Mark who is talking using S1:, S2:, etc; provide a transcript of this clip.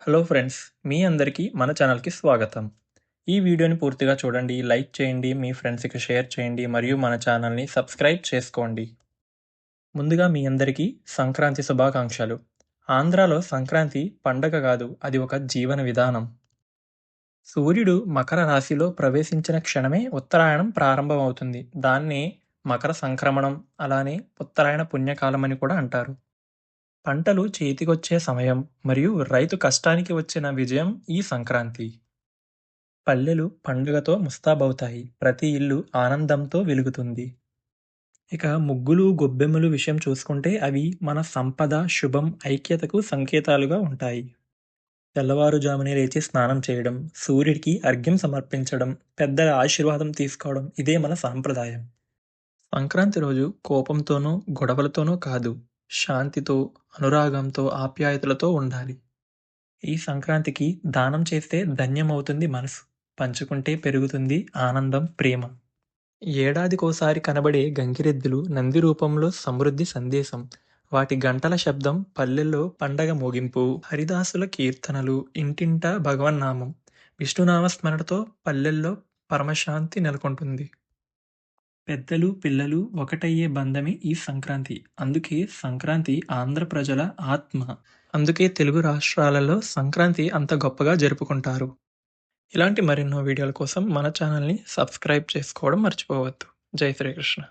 S1: Hello friends, మీ అందరికీ మన ఛానల్‌కి స్వాగతం. ఈ వీడియోని పూర్తిగా చూడండి, లైక్ చేయండి, మీ ఫ్రెండ్స్‌కి షేర్ చేయండి మరియు మన ఛానల్‌ని సబ్స్క్రైబ్ చేసుకోండి. ముందుగా మీ అందరికీ సంక్రాంతి శుభాకాంక్షలు. ఆంధ్రాలో సంక్రాంతి పండగ కాదు, అది ఒక జీవన విధానం. సూర్యుడు మకర రాశిలో ప్రవేశించిన క్షణమే ఉత్తరాయణం ప్రారంభమవుతుంది. దాన్నే మకర సంక్రమణం, అలానే ఉత్తరాయణ పుణ్యకాలం అని కూడా అంటారు. పంటలు చేతికొచ్చే సమయం మరియు రైతు కష్టానికి వచ్చిన విజయం ఈ సంక్రాంతి. పల్లెలు పండుగతో ముస్తాబవుతాయి. ప్రతి ఇల్లు ఆనందంతో వెలుగుతుంది. ఇక ముగ్గులు, గొబ్బెమ్మలు విషయం చూసుకుంటే అవి మన సంపద, శుభం, ఐక్యతకు సంకేతాలుగా ఉంటాయి. తెల్లవారుజామునే లేచి స్నానం చేయడం, సూర్యుడికి అర్ఘ్యం సమర్పించడం, పెద్దల ఆశీర్వాదం తీసుకోవడం ఇదే మన సాంప్రదాయం. సంక్రాంతి రోజు కోపంతోనో, గొడవలతోనో కాదు, శాంతితో, అనురాగంతో, ఆప్యాయతలతో ఉండాలి. ఈ సంక్రాంతికి దానం చేస్తే ధన్యమవుతుంది మనసు. పంచుకుంటే పెరుగుతుంది ఆనందం, ప్రేమ. ఏడాదికోసారి కనబడే గంగిరెద్దులు నంది రూపంలో సమృద్ధి సందేశం. వాటి గంటల శబ్దం పల్లెల్లో పండగ ముగింపు. హరిదాసుల కీర్తనలు, ఇంటింటా భగవన్నామం. విష్ణునామ స్మరణతో పల్లెల్లో పరమశాంతి నెలకొంటుంది. పెద్దలు, పిల్లలు ఒకటయ్యే బంధమే ఈ సంక్రాంతి. అందుకే సంక్రాంతి ఆంధ్ర ప్రజల ఆత్మ. అందుకే తెలుగు రాష్ట్రాలలో సంక్రాంతి అంత గొప్పగా జరుపుకుంటారు. ఇలాంటి మరెన్నో వీడియోల కోసం మన ఛానల్ని సబ్స్క్రైబ్ చేసుకోవడం మర్చిపోవద్దు. జై శ్రీకృష్ణ.